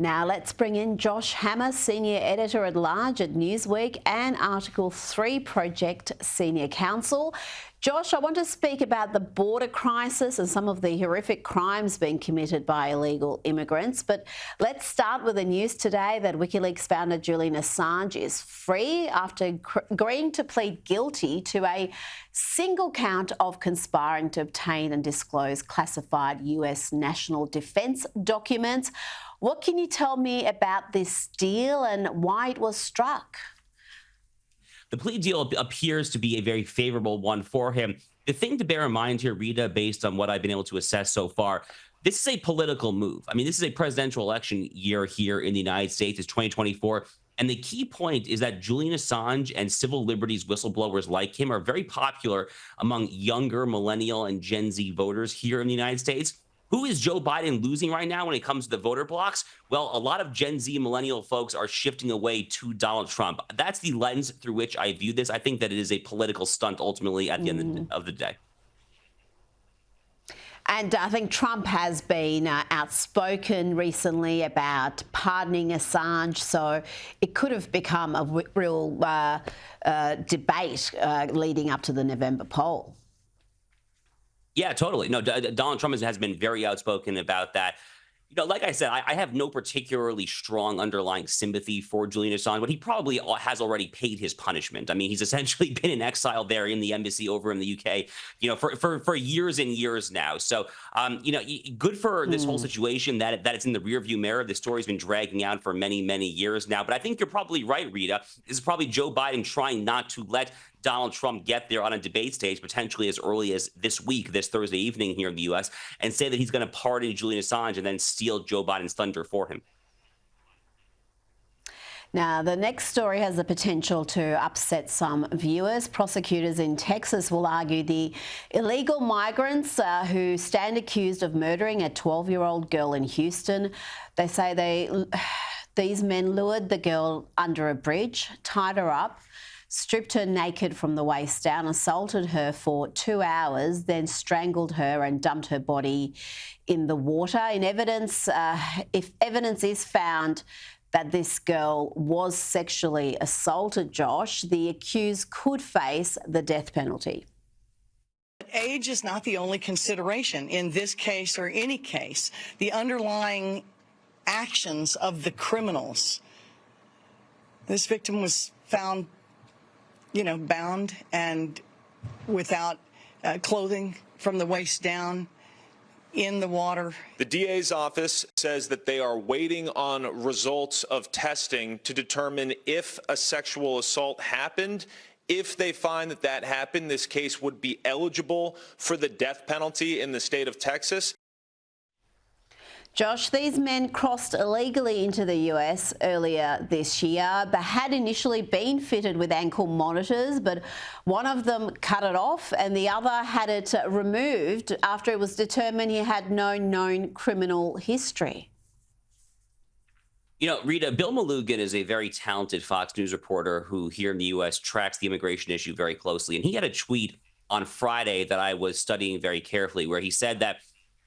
Now let's bring in Josh Hammer, Senior Editor-at-Large at Newsweek and Article 3 Project Senior Counsel. Josh, I want to speak about the border crisis and some of the horrific crimes being committed by illegal immigrants. But let's start with the news today that WikiLeaks founder Julian Assange is free after agreeing to plead guilty to a single count of conspiring to obtain and disclose classified US national defence documents. What can you tell me about this deal and why it was struck? The plea deal appears to be a very favorable one for him. The thing to bear in mind here, Rita, based on what I've been able to assess so far, this is a political move. I mean, this is a presidential election year here in the United States. It's 2024. And the key point is that Julian Assange and civil liberties whistleblowers like him are very popular among younger millennial and Gen Z voters here in the United States. Who is Joe Biden losing right now when it comes to the voter blocks? Well, a lot of Gen Z millennial folks are shifting away to Donald Trump. That's the lens through which I view this. I think that it is a political stunt ultimately at the end of the day. And I think Trump has been outspoken recently about pardoning Assange, so it could have become a real debate leading up to the November poll. Yeah, totally. No, Donald Trump has been very outspoken about that. You know, like I said, I have no particularly strong underlying sympathy for Julian Assange, but he probably has already paid his punishment. I mean, he's essentially been in exile there in the embassy over in the UK, you know, for years and years now. So, you know, good for this whole situation that it's in the rearview mirror. The story's been dragging out for many, many years now. But I think you're probably right, Rita. This is probably Joe Biden trying not to let Donald Trump get there on a debate stage, potentially as early as this week, this Thursday evening here in the U.S., and say that he's going to pardon Julian Assange and then steal Joe Biden's thunder for him. Now, the next story has the potential to upset some viewers. Prosecutors in Texas will argue the illegal migrants who stand accused of murdering a 12-year-old girl in Houston. They say these men lured the girl under a bridge, tied her up, stripped her naked from the waist down, assaulted her for 2 hours, then strangled her and dumped her body in the water. In evidence, if evidence is found that this girl was sexually assaulted, Josh, the accused could face the death penalty. Age is not the only consideration in this case or any case. The underlying actions of the criminals. This victim was found, you know, bound and without clothing from the waist down in the water. The DA's office says that they are waiting on results of testing to determine if a sexual assault happened. If they find that that happened, this case would be eligible for the death penalty in the state of Texas. Josh, these men crossed illegally into the US earlier this year. They had initially been fitted with ankle monitors, but one of them cut it off and the other had it removed after it was determined he had no known criminal history. You know, Rita, Bill Malugin is a very talented Fox News reporter who here in the U.S. tracks the immigration issue very closely. And he had a tweet on Friday that I was studying very carefully where he said that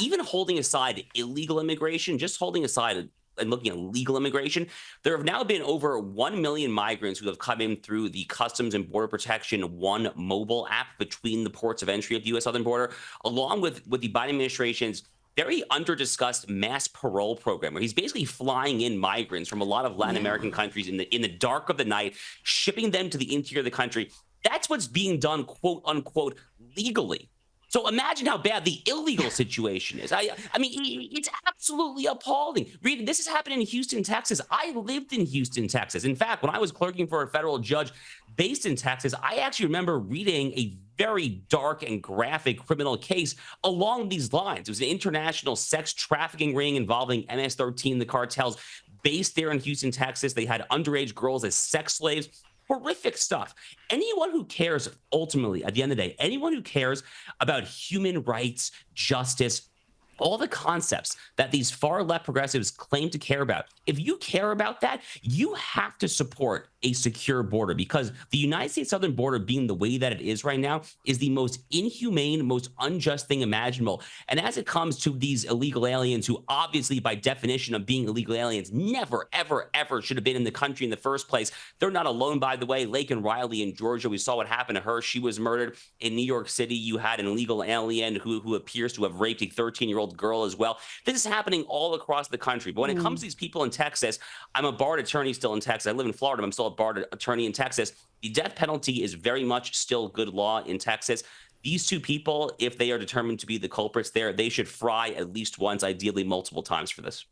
even holding aside illegal immigration, just holding aside and looking at legal immigration, there have now been over 1 million migrants who have come in through the Customs and Border Protection One mobile app between the ports of entry of the U.S. southern border, along with the Biden administration's very under-discussed mass parole program, where he's basically flying in migrants from a lot of Latin American countries in the dark of the night, shipping them to the interior of the country. That's what's being done, quote unquote, legally. So imagine how bad the illegal situation is. I mean, it's absolutely appalling. Read, this has happened in Houston, Texas. I lived in Houston, Texas. In fact, when I was clerking for a federal judge based in Texas, I actually remember reading a very dark and graphic criminal case along these lines. It was an international sex trafficking ring involving MS-13, the cartels based there in Houston, Texas. They had underage girls as sex slaves. Horrific stuff. Anyone who cares, ultimately, at the end of the day, anyone who cares about human rights, justice, all the concepts that these far left progressives claim to care about, if you care about that, you have to support a secure border, because the United States southern border being the way that it is right now is the most inhumane, most unjust thing imaginable. And as it comes to these illegal aliens who obviously by definition of being illegal aliens never, ever, ever should have been in the country in the first place. They're not alone, by the way. Laken Riley in Georgia, we saw what happened to her. She was murdered. In New York City, you had an illegal alien who appears to have raped a 13-year-old girl as well. This is happening all across the country. But when it comes to these people in Texas, I'm a barred attorney still in Texas. I live in Florida, but I'm still a barred attorney in Texas. The death penalty is very much still good law in Texas. These two people, if they are determined to be the culprits there, they should fry at least once, ideally multiple times for this.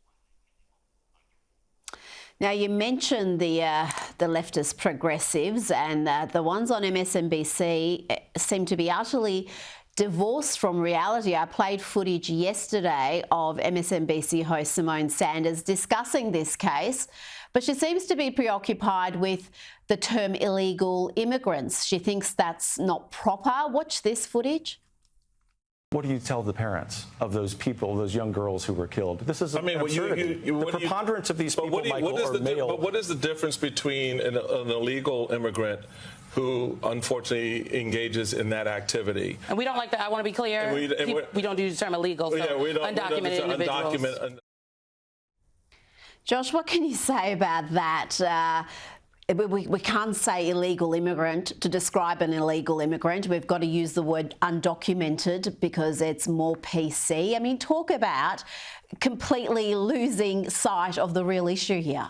Now, you mentioned the leftist progressives, and the ones on MSNBC seem to be utterly divorced from reality. I played footage yesterday of MSNBC host Simone Sanders discussing this case, but she seems to be preoccupied with the term illegal immigrants. She thinks that's not proper. Watch this footage. What do you tell the parents of those people, those young girls who were killed? This is absurdity. The preponderance of these people, Michael, are male. But what is the difference between an illegal immigrant who unfortunately engages in that activity? And we don't like that. I want to be clear. We don't use the term illegal. So yeah, we don't, undocumented individuals. Josh, what can you say about that? We can't say illegal immigrant to describe an illegal immigrant. We've got to use the word undocumented because it's more PC. I mean, talk about completely losing sight of the real issue here.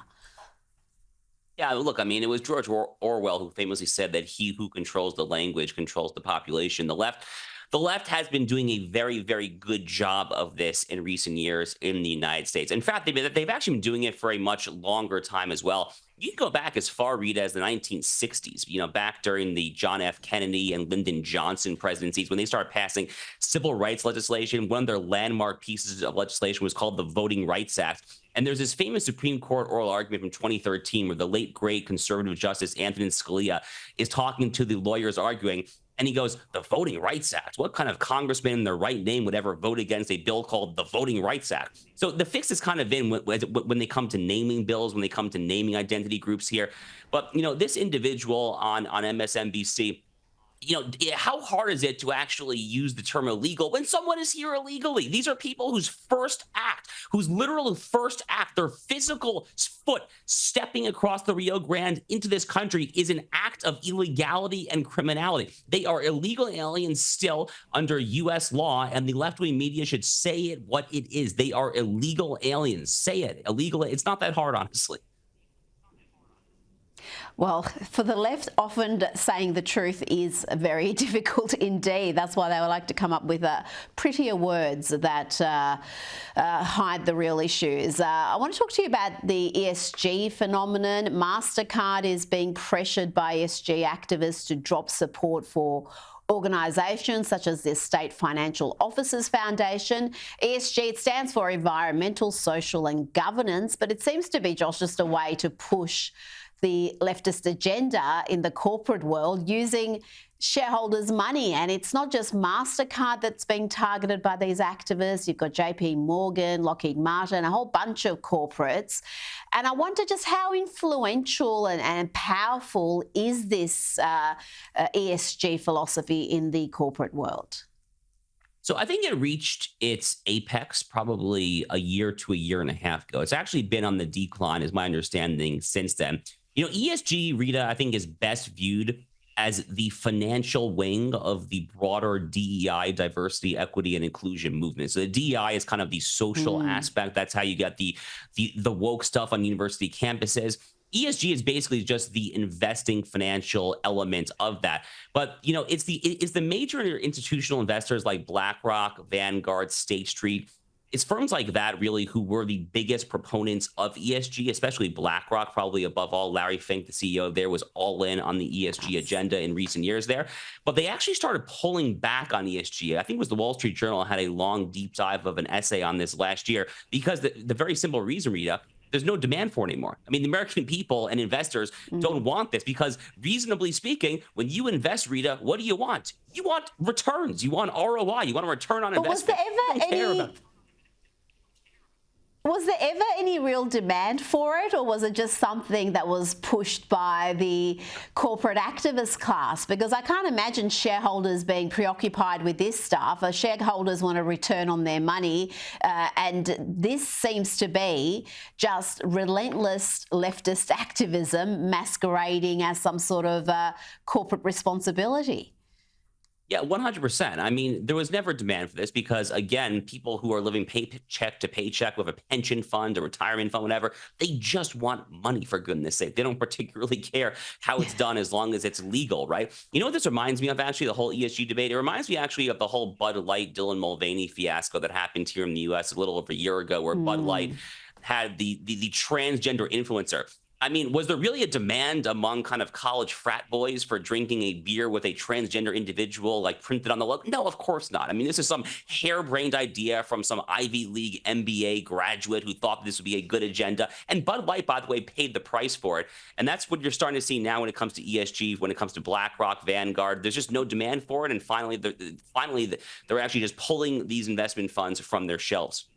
Yeah, look, I mean, it was George Orwell who famously said that he who controls the language controls the population. The left has been doing a very, very good job of this in recent years in the United States. In fact, they've actually been doing it for a much longer time as well. You can go back as far, Rita, as the 1960s, back during the John F. Kennedy and Lyndon Johnson presidencies, when they started passing civil rights legislation. One of their landmark pieces of legislation was called the Voting Rights Act. And there's this famous Supreme Court oral argument from 2013 where the late, great conservative Justice Antonin Scalia is talking to the lawyers arguing, and he goes, the Voting Rights Act. What kind of congressman in their right name would ever vote against a bill called the Voting Rights Act? So the fix is kind of in when they come to naming bills, when they come to naming identity groups here. But, this individual on MSNBC, how hard is it to actually use the term illegal when someone is here illegally? These are people whose literal first act, their physical foot stepping across the Rio Grande into this country is an act of illegality and criminality. They are illegal aliens still under U.S. law, and the left-wing media should say it what it is. They are illegal aliens. Say it. Illegal. It's not that hard, honestly. Well, for the left, often saying the truth is very difficult indeed. That's why they would like to come up with prettier words that hide the real issues. I want to talk to you about the ESG phenomenon. MasterCard is being pressured by ESG activists to drop support for organisations such as the State Financial Officers Foundation. ESG, it stands for Environmental, Social and Governance, but it seems to be, Josh, just a way to push the leftist agenda in the corporate world using shareholders' money. And it's not just MasterCard that's being targeted by these activists. You've got JP Morgan, Lockheed Martin, a whole bunch of corporates. And I wonder just how influential and powerful is this ESG philosophy in the corporate world? So I think it reached its apex probably a year to a year and a half ago. It's actually been on the decline, is my understanding, since then. ESG, Rita, I think is best viewed as the financial wing of the broader DEI, diversity, equity, and inclusion movement. So the DEI is kind of the social aspect. That's how you get the woke stuff on university campuses. ESG is basically just the investing financial element of that. But, it's the major institutional investors like BlackRock, Vanguard, State Street. It's firms like that, really, who were the biggest proponents of ESG, especially BlackRock, probably above all. Larry Fink, the CEO there, was all in on the ESG agenda in recent years there. But they actually started pulling back on ESG. I think it was the Wall Street Journal had a long, deep dive of an essay on this last year because the very simple reason, Rita, there's no demand for it anymore. I mean, the American people and investors don't want this because, reasonably speaking, when you invest, Rita, what do you want? You want returns. You want ROI. You want a return on investment. Was there ever any... Was there ever any real demand for it, or was it just something that was pushed by the corporate activist class? Because I can't imagine shareholders being preoccupied with this stuff. Shareholders want a return on their money, and this seems to be just relentless leftist activism masquerading as some sort of corporate responsibility. Yeah, 100%. I mean, there was never demand for this because, again, people who are living paycheck to paycheck with a pension fund, a retirement fund, whatever, they just want money, for goodness sake. They don't particularly care how it's done as long as it's legal, right? You know what this reminds me of, actually, the whole ESG debate? It reminds me, actually, of the whole Bud Light, Dylan Mulvaney fiasco that happened here in the U.S. a little over a year ago, where Bud Light had the transgender influencer. I mean, was there really a demand among kind of college frat boys for drinking a beer with a transgender individual like printed on the logo? No, of course not. I mean, this is some harebrained idea from some Ivy League MBA graduate who thought this would be a good agenda. And Bud Light, by the way, paid the price for it. And that's what you're starting to see now when it comes to ESG, when it comes to BlackRock, Vanguard. There's just no demand for it. And finally, they're actually just pulling these investment funds from their shelves.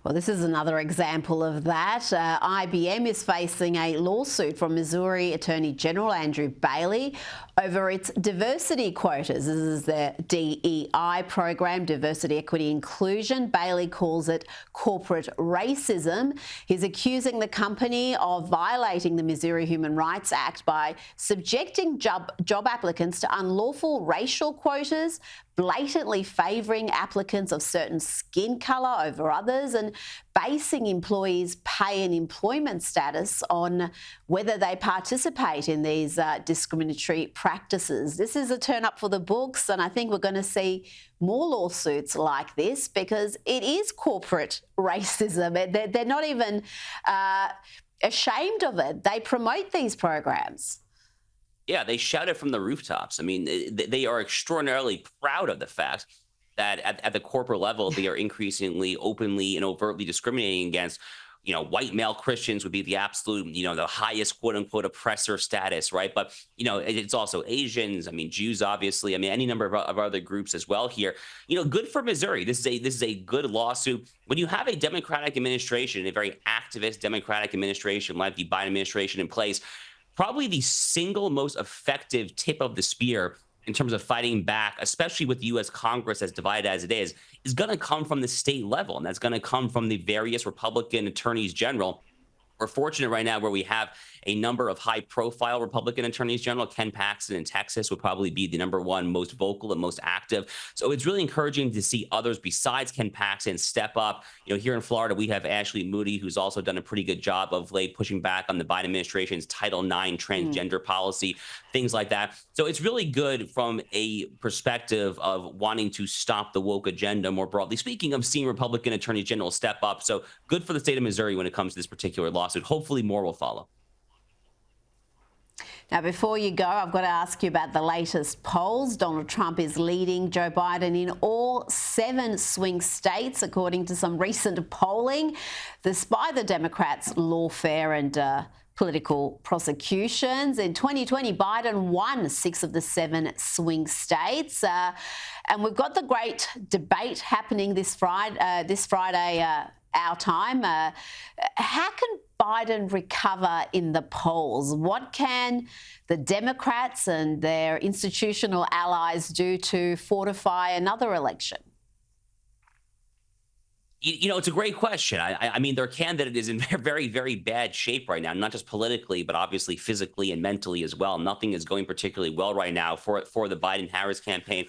Well, this is another example of that. IBM is facing a lawsuit from Missouri Attorney General Andrew Bailey over its diversity quotas. This is the DEI program, Diversity, Equity, Inclusion. Bailey calls it corporate racism. He's accusing the company of violating the Missouri Human Rights Act by subjecting job applicants to unlawful racial quotas, blatantly favouring applicants of certain skin colour over others, and basing employees' pay and employment status on whether they participate in these discriminatory practices. This is a turn up for the books, and I think we're going to see more lawsuits like this because it is corporate racism. They're not even ashamed of it. They promote these programs. Yeah, they shout it from the rooftops. I mean, they are extraordinarily proud of the fact that at the corporate level, they are increasingly openly and overtly discriminating against, white male Christians would be the absolute, the highest quote unquote oppressor status, right? But, it's also Asians, Jews, obviously, any number of other groups as well here. Good for Missouri. This is a good lawsuit. When you have a Democratic administration, a very activist Democratic administration like the Biden administration in place, probably the single most effective tip of the spear in terms of fighting back, especially with the U.S. Congress as divided as it is going to come from the state level. And that's going to come from the various Republican attorneys general. We're fortunate right now where we have a number of high-profile Republican attorneys general. Ken Paxton in Texas would probably be the #1 most vocal and most active. So it's really encouraging to see others besides Ken Paxton step up. Here in Florida, we have Ashley Moody, who's also done a pretty good job of late pushing back on the Biden administration's Title IX transgender policy, things like that. So it's really good from a perspective of wanting to stop the woke agenda more broadly. Speaking of seeing Republican attorney general step up, so good for the state of Missouri when it comes to this particular lawsuit. Hopefully more will follow. Now, before you go, I've got to ask you about the latest polls. Donald Trump is leading Joe Biden in all 7 swing states, according to some recent polling, despite the Democrats' lawfare and political prosecutions. In 2020, Biden won 6 of the 7 swing states. And we've got the great debate happening this Friday, our time. How can Biden recover in the polls? What can the Democrats and their institutional allies do to fortify another election? It's a great question. I mean, their candidate is in very, very bad shape right now, not just politically, but obviously physically and mentally as well. Nothing is going particularly well right now for the Biden-Harris campaign.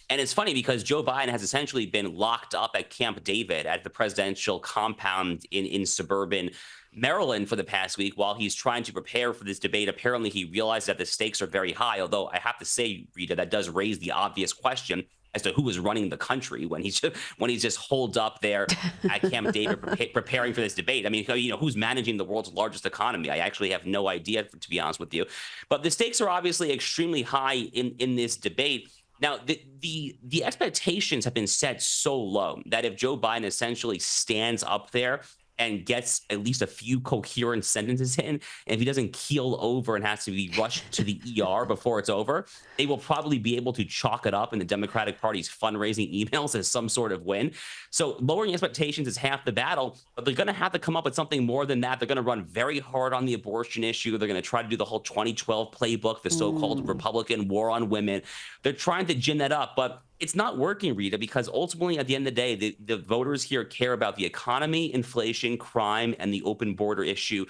And it's funny because Joe Biden has essentially been locked up at Camp David at the presidential compound in suburban Maryland for the past week while he's trying to prepare for this debate. Apparently, he realized that the stakes are very high, although I have to say, Rita, that does raise the obvious question as to who is running the country when he's just holed up there at Camp David preparing for this debate. Who's managing the world's largest economy? I actually have no idea, to be honest with you. But the stakes are obviously extremely high in this debate. Now, the expectations have been set so low that if Joe Biden essentially stands up there and gets at least a few coherent sentences in, and if he doesn't keel over and has to be rushed to the ER before it's over, they will probably be able to chalk it up in the Democratic Party's fundraising emails as some sort of win. So lowering expectations is half the battle, but they're going to have to come up with something more than that. They're going to run very hard on the abortion issue. They're going to try to do the whole 2012 playbook, the so-called Republican war on women. They're trying to gin that up, but it's not working, Rita, because ultimately, at the end of the day, the voters here care about the economy, inflation, crime, and the open border issue.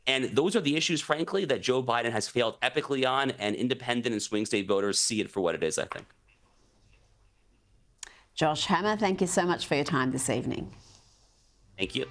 And those are the issues, frankly, that Joe Biden has failed epically on, and independent and swing state voters see it for what it is, I think. Josh Hammer, thank you so much for your time this evening. Thank you.